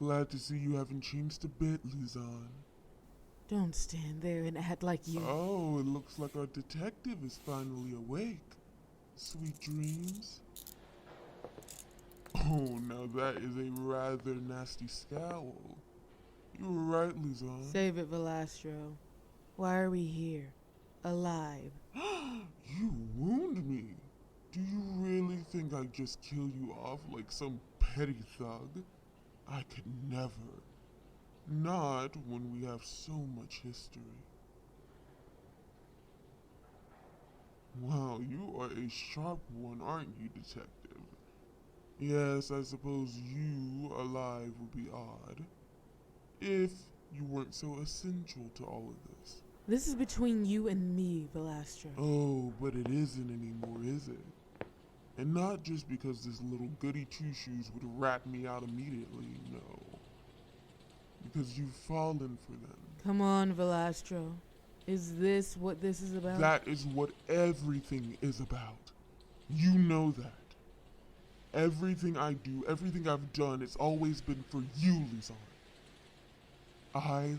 Glad to see you haven't changed a bit, Luzon. Don't stand there and act like you... Oh, it looks like our detective is finally awake. Sweet dreams. Oh, now that is a rather nasty scowl. You were right, Luzon. Save it, Velastro. Why are we here? Alive. You wound me. Do you really think I'd just kill you off like some petty thug? I could never. Not when we have so much history. Wow, you are a sharp one, aren't you, detective? Yes, I suppose you alive would be odd. If you weren't so essential to all of this. This is between you and me, Velastro. Oh, but it isn't anymore, is it? And not just because this little goody two-shoes would rat me out immediately, no. Because you've fallen for them. Come on, Velastro. Is this what this is about? That is what everything is about. You know that. Everything I do, everything I've done, it's always been for you, Luzon. I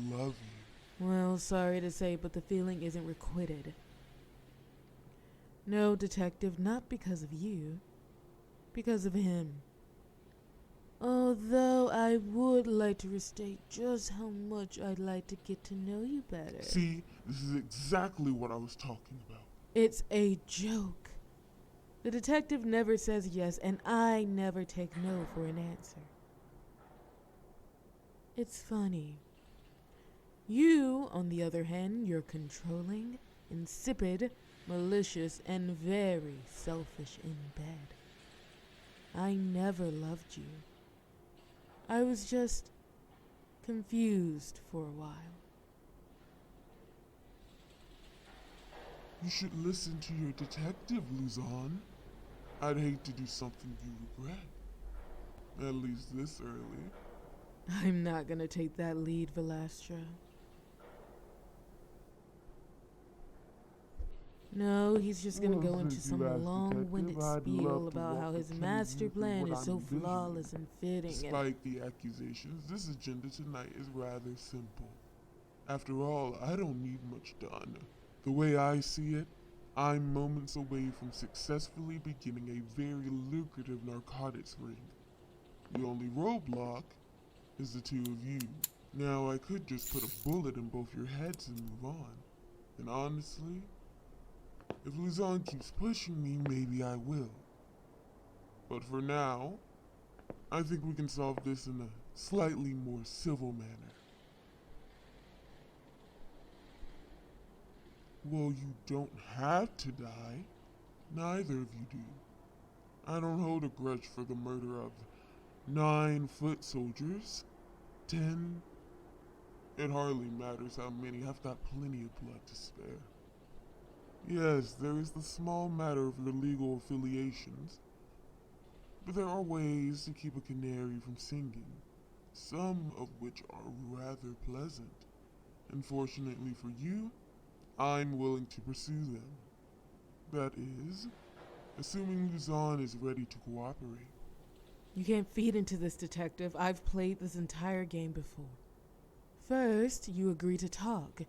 love you. Well, sorry to say, but the feeling isn't requited. No, detective, not because of you. Because of him. Although I would like to restate just how much I'd like to get to know you better. See, this is exactly what I was talking about. It's a joke. The detective never says yes, and I never take no for an answer. It's funny. You, on the other hand, you're controlling, insipid, malicious, and very selfish in bed. I never loved you. I was just confused for a while. You should listen to your detective, Luzon. I'd hate to do something you regret. At least this early. I'm not gonna take that lead, Velastro. No, he's just gonna go into some long-winded spiel about how his master plan is so flawless and fitting. Despite the accusations, this agenda tonight is rather simple. After all, I don't need much done. The way I see it, I'm moments away from successfully beginning a very lucrative narcotics ring. The only roadblock is the two of you. Now, I could just put a bullet in both your heads and move on. And honestly, if Luzon keeps pushing me, maybe I will. But for now, I think we can solve this in a slightly more civil manner. Well, you don't have to die. Neither of you do. I don't hold a grudge for the murder of 9 foot soldiers. 10. It hardly matters how many. I've got plenty of blood to spare. Yes, there is the small matter of your legal affiliations. But there are ways to keep a canary from singing, some of which are rather pleasant. Unfortunately for you, I'm willing to pursue them. That is, assuming Luzon is ready to cooperate. You can't feed into this, detective. I've played this entire game before. First, you agree to talk.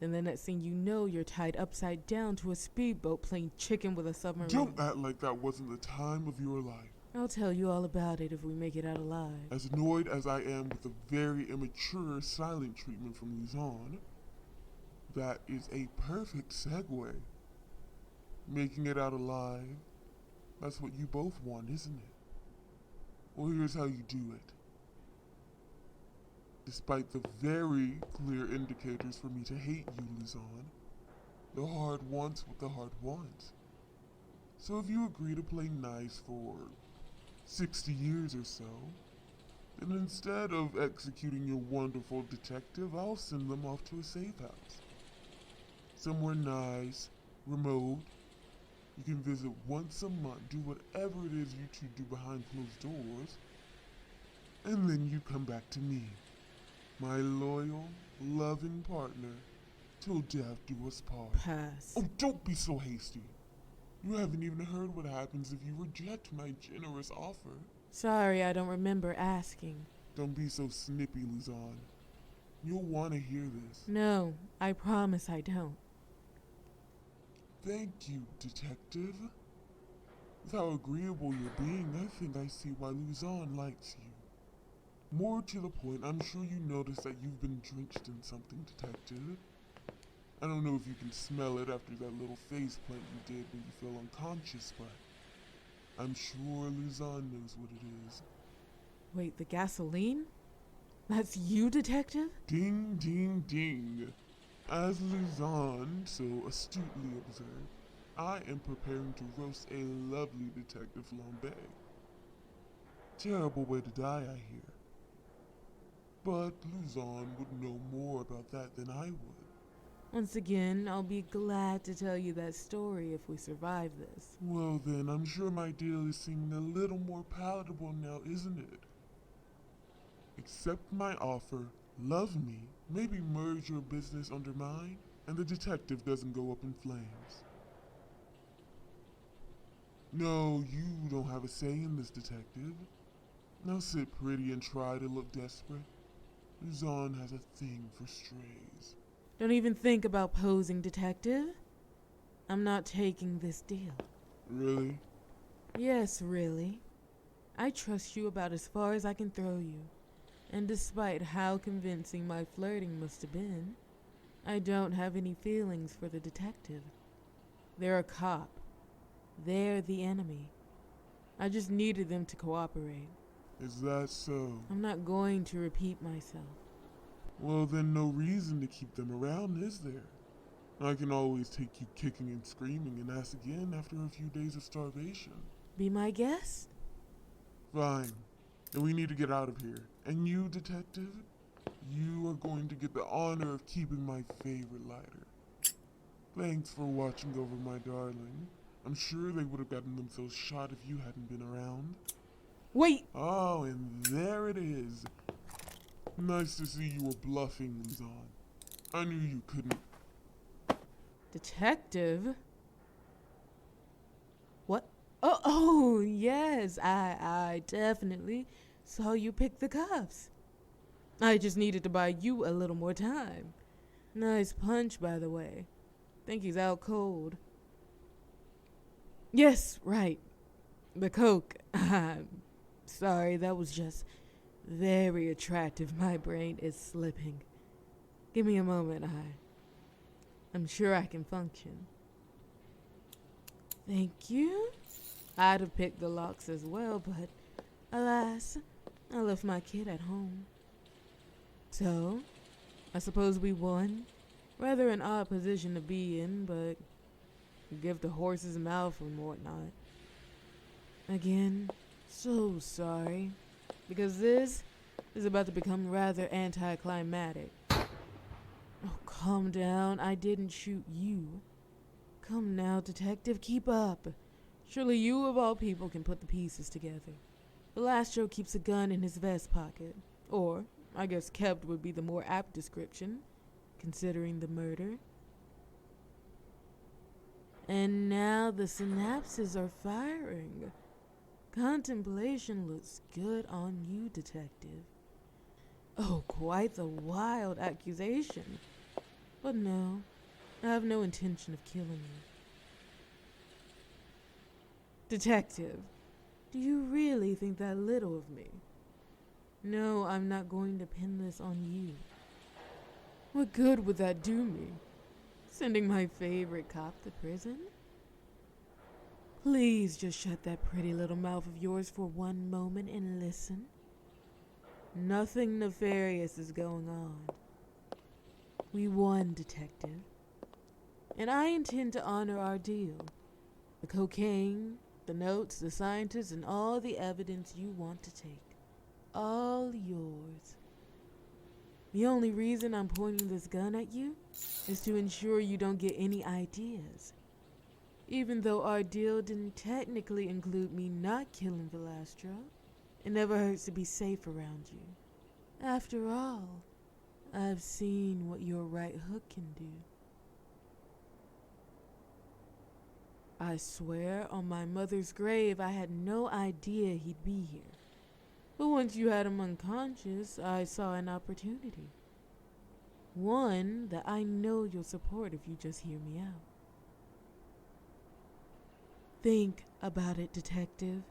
Then the next thing you know, you're tied upside down to a speedboat playing chicken with a submarine. Don't act like that wasn't the time of your life. I'll tell you all about it if we make it out alive. As annoyed as I am with the very immature silent treatment from Luzon, that is a perfect segue. Making it out alive, that's what you both want, isn't it? Well, here's how you do it. Despite the very clear indicators for me to hate you, Luzon, the heart wants what the heart wants. So if you agree to play nice for 60 years or so, then instead of executing your wonderful detective, I'll send them off to a safe house. Somewhere nice, remote. You can visit once a month, do whatever it is you two do behind closed doors, and then you come back to me, my loyal, loving partner, till death do us part. Pass. Oh, don't be so hasty. You haven't even heard what happens if you reject my generous offer. Sorry, I don't remember asking. Don't be so snippy, Luzon. You'll want to hear this. No, I promise I don't. Thank you, Detective. With how agreeable you're being, I think I see why Luzon likes you. More to the point, I'm sure you noticed that you've been drenched in something, Detective. I don't know if you can smell it after that little face plant you did when you fell unconscious, but I'm sure Luzon knows what it is. Wait, the gasoline? That's you, Detective? Ding, ding, ding. As Luzon so astutely observed, I am preparing to roast a lovely Detective Flambe. Terrible way to die, I hear. But Luzon would know more about that than I would. Once again, I'll be glad to tell you that story if we survive this. Well then, I'm sure my deal is seeming a little more palatable now, isn't it? Accept my offer, love me, maybe merge your business under mine, and the detective doesn't go up in flames. No, you don't have a say in this, Detective. Now sit pretty and try to look desperate. Luzon has a thing for strays. Don't even think about posing, Detective. I'm not taking this deal. Really? Yes, really. I trust you about as far as I can throw you. And despite how convincing my flirting must have been, I don't have any feelings for the detective. They're a cop. They're the enemy. I just needed them to cooperate. Is that so? I'm not going to repeat myself. Well, then no reason to keep them around, is there? I can always take you kicking and screaming and ask again after a few days of starvation. Be my guest? Fine. Then we need to get out of here. And you, Detective, you are going to get the honor of keeping my favorite lighter. Thanks for watching over my darling. I'm sure they would have gotten themselves shot if you hadn't been around. Wait! Oh, and there it is. Nice to see you were bluffing, Luzon. I knew you couldn't. Detective? What? Oh, yes, I definitely saw you pick the cuffs. I just needed to buy you a little more time. Nice punch, by the way. Think he's out cold. Yes, right. The coke. I'm sorry, that was just very attractive. My brain is slipping. Give me a moment, I'm sure I can function. Thank you. I'd have picked the locks as well, but alas, I left my kid at home. So, I suppose we won. Rather an odd position to be in, but give the horse's mouth and whatnot. Again, so sorry, because this is about to become rather anticlimactic. Oh, calm down. I didn't shoot you. Come now, Detective, keep up. Surely you, of all people, can put the pieces together. Velastro keeps a gun in his vest pocket. Or, I guess kept would be the more apt description, considering the murder. And now the synapses are firing. Contemplation looks good on you, Detective. Oh, quite the wild accusation. But no, I have no intention of killing you. Detective, do you really think that little of me? No, I'm not going to pin this on you. What good would that do me? Sending my favorite cop to prison? Please just shut that pretty little mouth of yours for one moment and listen. Nothing nefarious is going on. We won, Detective. And I intend to honor our deal. The cocaine, the notes, the scientists, and all the evidence you want to take. All yours. The only reason I'm pointing this gun at you is to ensure you don't get any ideas. Even though our deal didn't technically include me not killing Velastro, it never hurts to be safe around you. After all, I've seen what your right hook can do. I swear on my mother's grave I had no idea he'd be here. But once you had him unconscious, I saw an opportunity. One that I know you'll support if you just hear me out. Think about it, Detective.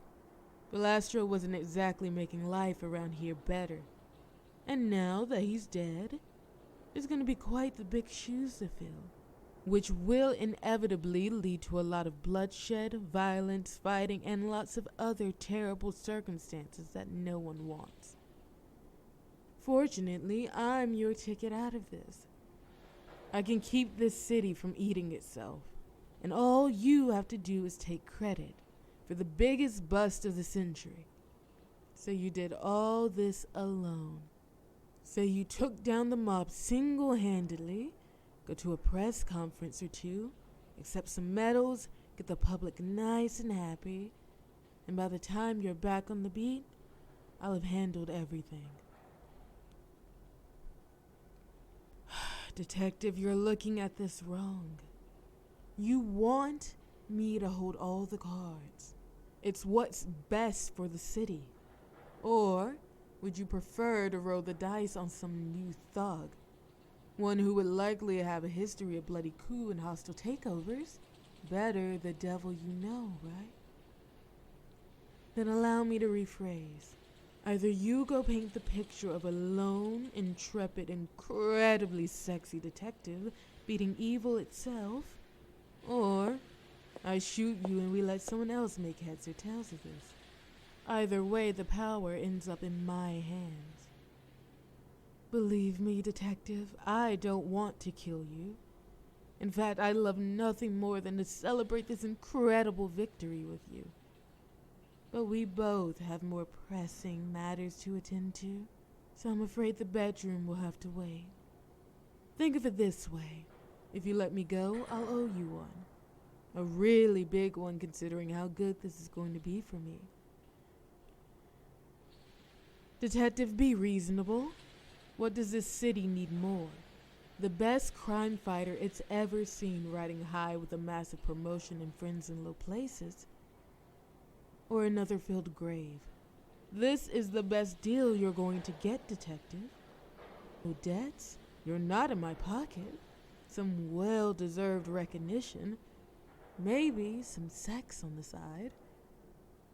Belastro wasn't exactly making life around here better. And now that he's dead, it's going to be quite the big shoes to fill, which will inevitably lead to a lot of bloodshed, violence, fighting, and lots of other terrible circumstances that no one wants. Fortunately, I'm your ticket out of this. I can keep this city from eating itself, and all you have to do is take credit for the biggest bust of the century. So you did all this alone. So you took down the mob single-handedly, go to a press conference or two, accept some medals, get the public nice and happy, and by the time you're back on the beat, I'll have handled everything. Detective, you're looking at this wrong. You want me to hold all the cards. It's what's best for the city. Or would you prefer to roll the dice on some new thug? One who would likely have a history of bloody coup and hostile takeovers? Better the devil you know, right? Then allow me to rephrase. Either you go paint the picture of a lone, intrepid, incredibly sexy detective beating evil itself, or I shoot you and we let someone else make heads or tails of this. Either way, the power ends up in my hands. Believe me, Detective, I don't want to kill you. In fact, I'd love nothing more than to celebrate this incredible victory with you. But we both have more pressing matters to attend to, so I'm afraid the bedroom will have to wait. Think of it this way. If you let me go, I'll owe you one. A really big one considering how good this is going to be for me. Detective, be reasonable. What does this city need more? The best crime fighter it's ever seen riding high with a massive promotion and friends in low places? Or another filled grave? This is the best deal you're going to get, Detective. No debts, you're not in my pocket, some well-deserved recognition, maybe some sex on the side.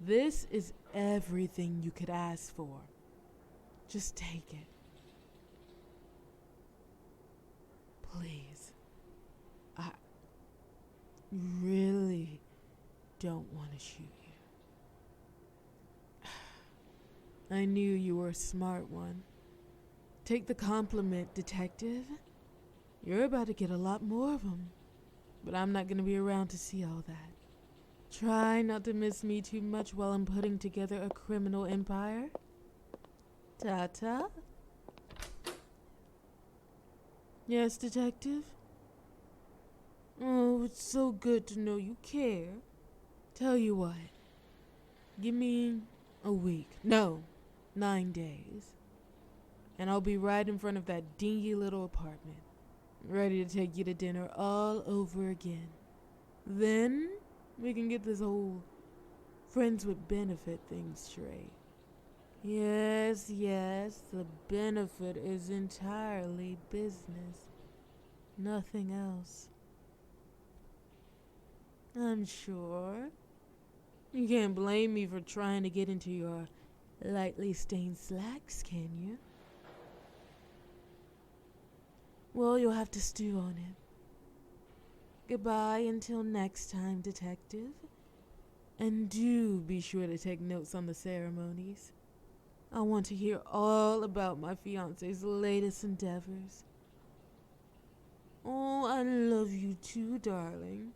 This is everything you could ask for. Just take it. Please. I really don't want to shoot you. I knew you were a smart one. Take the compliment, Detective. You're about to get a lot more of them. But I'm not going to be around to see all that. Try not to miss me too much while I'm putting together a criminal empire. Ta-ta. Yes, Detective? Oh, it's so good to know you care. Tell you what. Give me a week. No, 9 days. And I'll be right in front of that dingy little apartment, ready to take you to dinner all over again. Then we can get this whole friends with benefit thing straight. Yes, the benefit is entirely business. Nothing else. I'm sure. You can't blame me for trying to get into your lightly stained slacks, can you? Well, you'll have to stew on it. Goodbye until next time, Detective. And do be sure to take notes on the ceremonies. I want to hear all about my fiancé's latest endeavors. Oh, I love you too, darling.